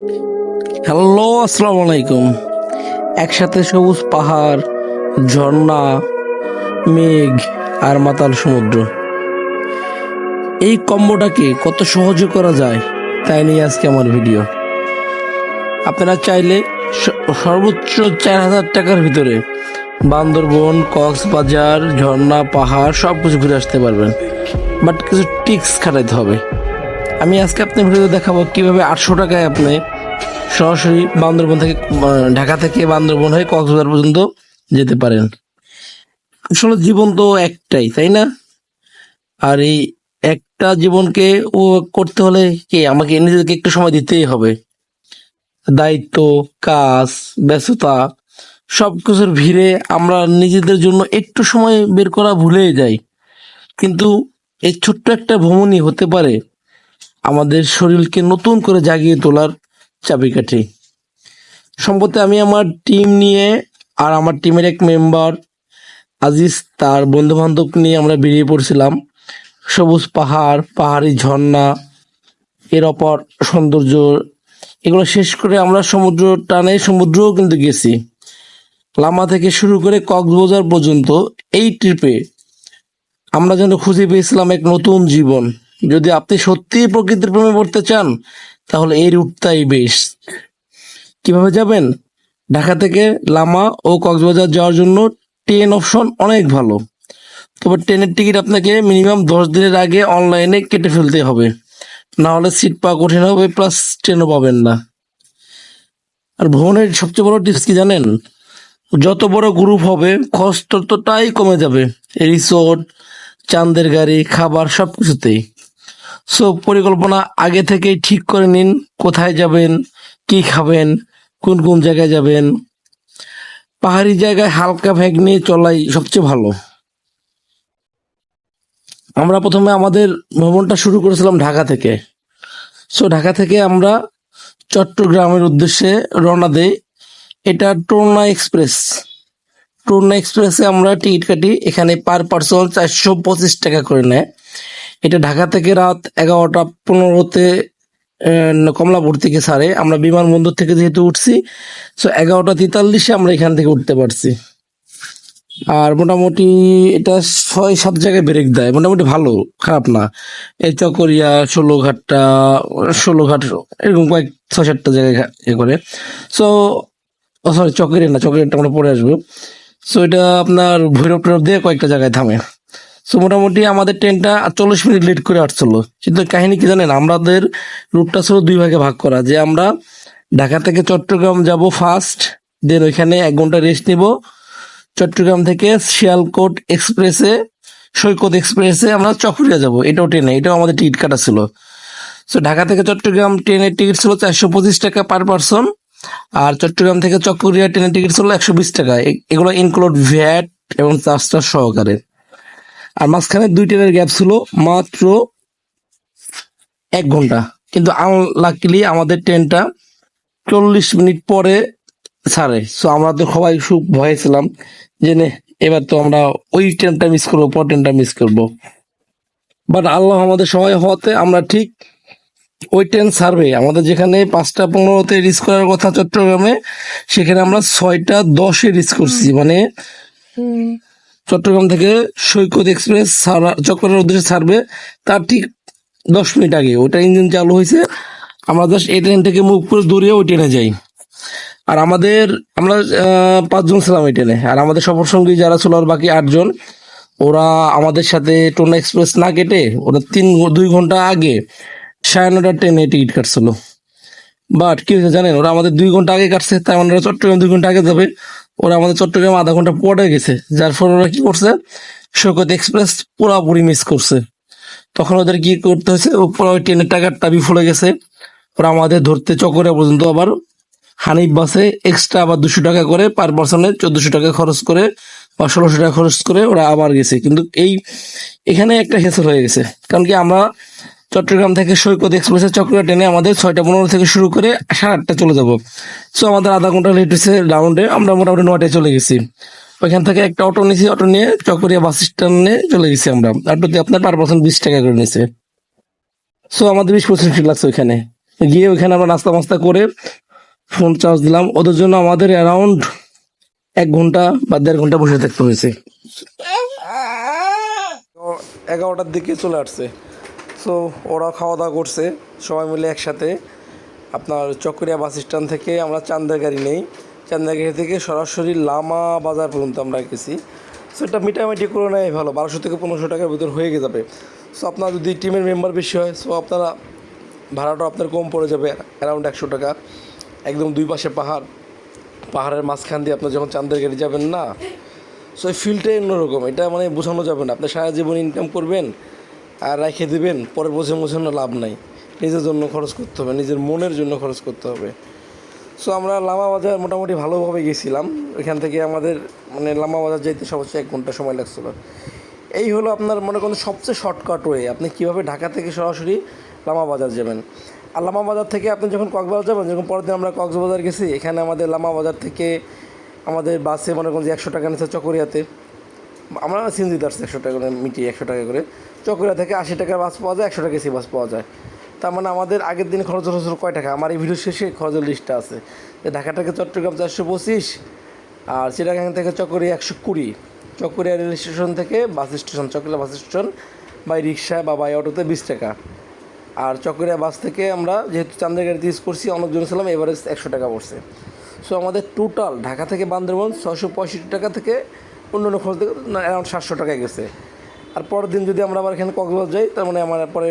Hello, আসসালামু আলাইকুম। একসাথে সবুজ পাহাড়, ঝর্ণা, মেঘ আর মাতাল সমুদ্র, এই কম্বোটাকে কত সহজে করা যায় তাই নিয়ে আজকে আমার ভিডিও। আপনারা চাইলে সর্বোচ্চ 4,000 টাকার ভিতরে বান্দরবন, কক্সবাজার, ঝর্ণা, পাহাড় সবকিছু ঘুরে আসতে পারবেন, বাট কিছু টিক্স খাটাইতে হবে। আমি আজকে আপনার ভিডিওতে দেখাবো কিভাবে 800 টাকায় আপনি সরাসরি বান্দরবন থেকে ঢাকা থেকে বান্দরবন হয়ে কক্সবাজার পর্যন্ত যেতে পারেন। আসলে জীবন তো একটাই, তাই না? আর এই একটা জীবনকে ও করতে হলে কি আমাকে নিজেকে একটু সময় দিতেই হবে। দায়িত্ব, কাজ, ব্যস্ততা সবকিছুর ভিড়ে আমরা নিজেদের জন্য একটু সময় বের করা ভুলেই যাই। কিন্তু এই ছোট্ট একটা ভ্রমণই হতে পারে আমাদের শরীরকে নতুন করে জাগিয়ে তোলার চাবিকাঠি। সম্প্রতি আমি আমার টিম নিয়ে আর আমার টিমের এক মেম্বার আজিজ তার বন্ধু বান্ধব নিয়ে আমরা বেরিয়ে পড়ছিলাম সবুজ পাহাড়, পাহাড়ি ঝর্ণা, এর অপর সৌন্দর্য এগুলো শেষ করে আমরা সমুদ্র টানে সমুদ্রও কিন্তু গেছি। লামা থেকে শুরু করে কক্সবাজার পর্যন্ত এই ট্রিপে আমরা যেন খুঁজে পেয়েছিলাম এক নতুন জীবন। যদি আপনি সত্যিই প্রকৃতির প্রেমে পড়তে চান তাহলে এই রুটটাই বেশ। কিভাবে যাবেন? ঢাকা থেকে লামা ও কক্সবাজার যাওয়ার জন্য ট্রেন অপশন অনেক ভালো, তবে ট্রেনের টিকিট আপনাকে মিনিমাম 10 দিনের আগে অনলাইনে কেটে ফেলতে হবে, না হলে সিট পাওয়া কঠিন হবে, প্লাস ট্রেনও পাবেন না। আর ভ্রমণের সবচেয়ে বড় টিপস কি জানেন? যত বড় গ্রুপ হবে খরচ ততটাই কমে যাবে, রিসোর্ট, চাঁদের গাড়ি, খাবার সবকিছুতেই। সো পরিকল্পনা আগে থেকেই ঠিক করে নিন, কোথায় যাবেন, কি খাবেন, কোন কোন জায়গায় যাবেন। পাহাড়ি জায়গায় হালকা ব্যাগ নিয়ে চলাই সবচেয়ে ভালো। আমরা প্রথমে আমাদের ভ্রমণটা শুরু করেছিলাম ঢাকা থেকে। সো ঢাকা থেকে আমরা চট্টগ্রামের উদ্দেশ্যে রওনা দেই। এটা টোনা এক্সপ্রেস। টোনা এক্সপ্রেসে আমরা টিকিট কাটি, এখানে পার পার্সন 425 টাকা করে নেয়। এটা ঢাকা থেকে রাত 11টা 15-তে কমলাপুর থেকে ছাড়ে। আমরা বিমানবন্দর থেকে যেহেতু উঠছি, সো 11টা 43-এ আমরা এখান থেকে উঠতে পারছি। আর মোটামুটি এটা 6-7 জায়গায় ব্রেক দেয়, মোটামুটি ভালো, খারাপ না। এই চকরিয়া, ষোলোঘাট এরকম কয়েক 6-7টা জায়গায় এ করে। সো সরি, চকরিয়া না, চকরিয়াটা আমরা পরে আসবো। সো এটা আপনার ভৈরব টৈরব দিয়ে কয়েকটা জায়গায় থামে। সো মোটামুটি আমাদের ট্রেনটা 40 মিনিট লেট করে আসছিল। কিন্তু কাহিনী কি জানেন, আমাদের রুটটা ছিল 2 ভাগে ভাগ করা, যে আমরা ঢাকা থেকে চট্টগ্রাম যাব ফার্স্ট, দেন ওইখানে 1 ঘন্টা রেস্ট নিব। চট্টগ্রাম থেকে শিয়ালকোট এক্সপ্রেসে, সৈকত এক্সপ্রেসে আমরা চকরিয়া যাব, এটাও ট্রেনে, এটাও আমাদের টিকিট কাটা ছিল। সো ঢাকা থেকে চট্টগ্রাম ট্রেনের টিকিট ছিল 425 টাকা পার পার্সন, আর চট্টগ্রাম থেকে চকরিয়া ট্রেনের টিকিট ছিল 120 টাকা। এগুলো ইনক্লুড ভ্যাট এবং চার্জটা সহকারে। আর মাঝখানে 2 ট্রেনের গ্যাপ ছিল মাত্র 1 ঘন্টা। কিন্তু আনলাকিলি আমাদের ট্রেনটা 40 মিনিট পরে ছাড়ে। সো আমরা তো সবাই খুব ভয়ে ছিলাম যে এবার তো আমরা ওই ট্রেনটা মিস করবো, পর ট্রেনটা মিস করবো। বাট আল্লাহ আমাদের সহায় হওয়াতে আমরা ঠিক ওই ট্রেন ছাড়বে আমাদের যেখানে 5টা 15-তে রিচ করার কথা চট্টগ্রামে, সেখানে আমরা 6টা 10-এ রিচ করছি। মানে চট্টগ্রাম থেকে সৈকত এক্সপ্রেস চট্টগ্রামের উদ্দেশ্যে ছাড়বে তার ঠিক 10 মিনিট আগে ওটা ইঞ্জিন চালু হয়েছে। আমরা জাস্ট এই ট্রেন থেকে মুভ করে দৌড়িয়ে ওই ট্রেনে যাই। আর আমরা 5 জন ছিলাম এই ট্রেনে, আর আমাদের সফর সঙ্গী যারা ছিল আর বাকি 8 জন, ওরা আমাদের সাথে টোনা এক্সপ্রেস না কেটে ওরা 2 ঘন্টা আগে 9:30টার ট্রেনে টিকিট কাটছিল। বাট কি হয়েছে জানেন, ওরা আমাদের 2 ঘন্টা আগে কাটছে, তাই মানে ওরা চট্টগ্রাম 2 ঘন্টা আগে যাবে, ওরা আমাদের চট্টগ্রাম আধা ঘন্টা পরে গেছে। যার ফলে ওরা কি করছে, সৈকত এক্সপ্রেস পুরাপুরি মিস করছে। তখন ওদের কি করতে হয়েছে, পুরো ওই ট্রেনের টাকাটা বিফলে গেছে। ওরা আমাদের ধরতে চকরিয়া পর্যন্ত আবার হানিফ বাসে এক্সট্রা আবার 200 টাকা করে পার পার্সনে 1400 টাকা খরচ করে বা 1600 টাকা খরচ করে ওরা আবার গেছে। কিন্তু এখানে একটা হেসেল হয়ে গেছে, কারণ কি আমরা চট্টগ্রাম থেকে সৈকত এক্সপ্রেসের চকরিয়া ট্রেনে আমাদের 6টা 15 থেকে শুরু করে 8:30 চলে যাব। সো আমাদের আধা ঘন্টা লেট হয়েছে রাউন্ডে, আমরা মোটামুটি 9টায় চলে গেছি। ওইখান থেকে একটা অটো নিয়েছি, অটো নিয়ে চকরিয়া বাস স্ট্যান্ডে চলে গেছি আমরা। অটোতে আপনার পার পার্সন 20 টাকা করে নিয়েছে। সো আমাদের 20% লাগছে ওইখানে। গিয়ে ওইখানে আমরা নাস্তা মাস্তা করে ফোন চার্জ দিলাম। ওদের জন্য আমাদের অ্যারাউন্ড 1 ঘন্টা বা 1.5 ঘন্টা বসে থাকতে হয়েছে। 11টার দিকে চলে আসছে। সো ওরা খাওয়া দাওয়া করছে সবাই মিলে একসাথে। আপনার চকরিয়া বাস স্ট্যান্ড থেকে আমরা চান্দের গাড়ি নেই, চান্দের গাড়ি থেকে সরাসরি লামা বাজার পর্যন্ত আমরা গেছি। সো এটা মিটামিটি করে নেয় ভালো, 1200 থেকে 1500 টাকার ভিতর হয়ে যাবে। সো আপনার যদি টিমের মেম্বার বেশি হয়, সো আপনারা ভাড়াটা আপনার কম পড়ে যাবে, অ্যারাউন্ড 100 টাকা। একদম দুই পাশে পাহাড়, পাহাড়ের মাঝখান দিয়ে আপনার যখন চান্দের গাড়ি যাবেন না, সো এই ফিলটাই অন্যরকম। এটা মানে বোঝানো যাবে না। আপনি সারা জীবন ইনকাম করবেন আর রেখে দেবেন, পরে বোঝানো লাভ নাই। নিজের জন্য খরচ করতে হবে, নিজের মনের জন্য খরচ করতে হবে। সো আমরা লামা বাজার মোটামুটি ভালোভাবে গেছিলাম। এখান থেকে আমাদের মানে লামা বাজার যেতে সর্বোচ্চ 1 ঘন্টা সময় লাগছিলো। এই হলো আপনার মনে করেন সবচেয়ে শর্টকাট ওয়ে, আপনি কীভাবে ঢাকা থেকে সরাসরি লামা বাজার যাবেন। আর লামা বাজার থেকে আপনি যখন কক্সবাজার যাবেন, যখন পরের দিন আমরা কক্সবাজার গেছি, এখানে আমাদের লামা বাজার থেকে আমাদের বাসে মনে করেন যে 100 টাকা নিচ্ছে চকরিয়াতে। আমরা সিএনজিতে আসছি 100 টাকা করে, মিটিয়ে 100 টাকা করে। চকরিয়া থেকে 80 টাকার বাস পাওয়া যায়, 100 টাকা এসি বাস পাওয়া যায়। তার মানে আমাদের আগের দিন খরচ হচ্ছিল কয় টাকা, আমার এই ভিডিও শেষে খরচের লিস্টটা আছে। যে ঢাকা থেকে চট্টগ্রাম 425, আর চিটাগাং থেকে চকরিয়া 120, চকরিয়া রেল স্টেশন থেকে bus station, Chakaria bus station by rickshaw বা বাই অটোতে 20 টাকা। আর চকরিয়া বাস থেকে আমরা যেহেতু চান্দের গাড়িতে ইউজ করছি, অনেকজন ছিলাম, এভারেজ 100 টাকা পড়ছে। সো আমাদের টোটাল ঢাকা থেকে বান্দরবান 665 টাকা থেকে অন্যান্য খরচ থেকে অ্যারাউন্ড 700 টাকায় গেছে। আর পরের দিন যদি আমরা আবার এখানে কক্সবাজার যাই, তার মানে আমার পরে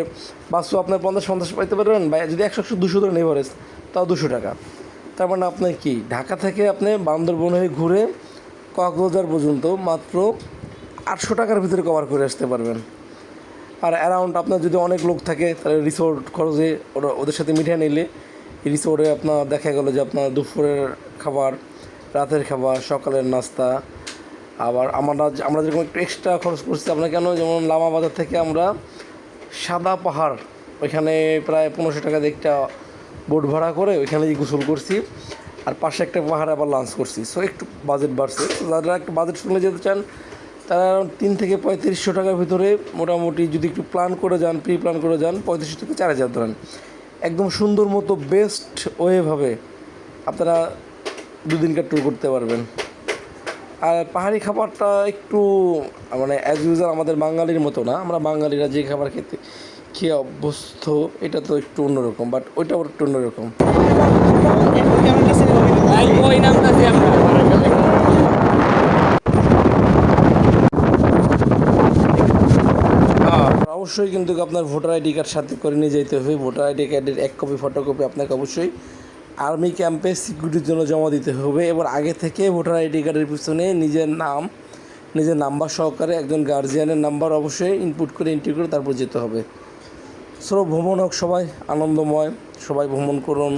বাসও আপনার 50 পাইতে পারবেন, বা যদি 100-200 ধরেন এভারেজ, তাও 200 টাকা। তার মানে আপনার কি ঢাকা থেকে আপনি বান্দরবন হয়ে ঘুরে কক্সবাজার পর্যন্ত মাত্র 800 টাকার ভিতরে কভার করে আসতে পারবেন। আর অ্যারাউন্ড আপনার যদি অনেক লোক থাকে, তাহলে রিসোর্ট খরচে ওদের সাথে মিঠিয়ে নিলে রিসোর্টে আপনার দেখা গেলো যে আপনার দুপুরের খাবার, রাতের খাবার, সকালের নাস্তা। আবার আমরা যেরকম একটু এক্সট্রা খরচ করছি আমরা, কেন যেমন লামা বাজার থেকে আমরা সাদা পাহাড়, ওইখানে প্রায় 1500 টাকা দিয়ে একটা বোট ভাড়া করে ওইখানে গোসল করছি। আর পাশে একটা পাহাড়ে আবার লাঞ্চ করছি। সো একটু বাজেট বাড়ছে। যারা একটু বাজেট শুনে যেতে চান, তারা 3 থেকে 3500 টাকার ভিতরে মোটামুটি যদি একটু প্ল্যান করে যান, প্রি প্ল্যান করে যান, 3500 থেকে 4000 ধরেন, একদম সুন্দর মতো বেস্ট ওয়েভাবে আপনারা 2 দিনকার ট্যুর করতে পারবেন। আর পাহাড়ি খাবারটা একটু মানে অ্যাজ ইউজুয়াল আমাদের বাঙালির মতো না, আমরা বাঙালিরা যে খাবার খেয়ে অভ্যস্ত, এটা তো একটু অন্যরকম, বাট ওইটাও একটু অন্যরকম। অবশ্যই কিন্তু আপনার ভোটার আইডি কার্ড সাথে করে নিয়ে যেতে হবে। ভোটার আইডি কার্ডের 1 কপি ফটোকপি আপনাকে অবশ্যই আর্মি ক্যাম্পে সিকিউরিটির জন্য জমা দিতে হবে। এবার আগে থেকে ভোটার আইডি কার্ডের পিছনে নিজের নাম, নিজের নাম্বার সহকারে একজন গার্জিয়ানের নাম্বার অবশ্যই ইনপুট করে এন্ট্রি করে তারপর যেতে হবে। সো ভ্রমণ হোক সবাই আনন্দময়, সবাই ভ্রমণ করুন,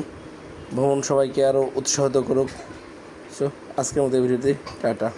ভ্রমণ সবাইকে আরও উৎসাহিত করুক। সো আজকের মতো ভিডিওতে টাটা।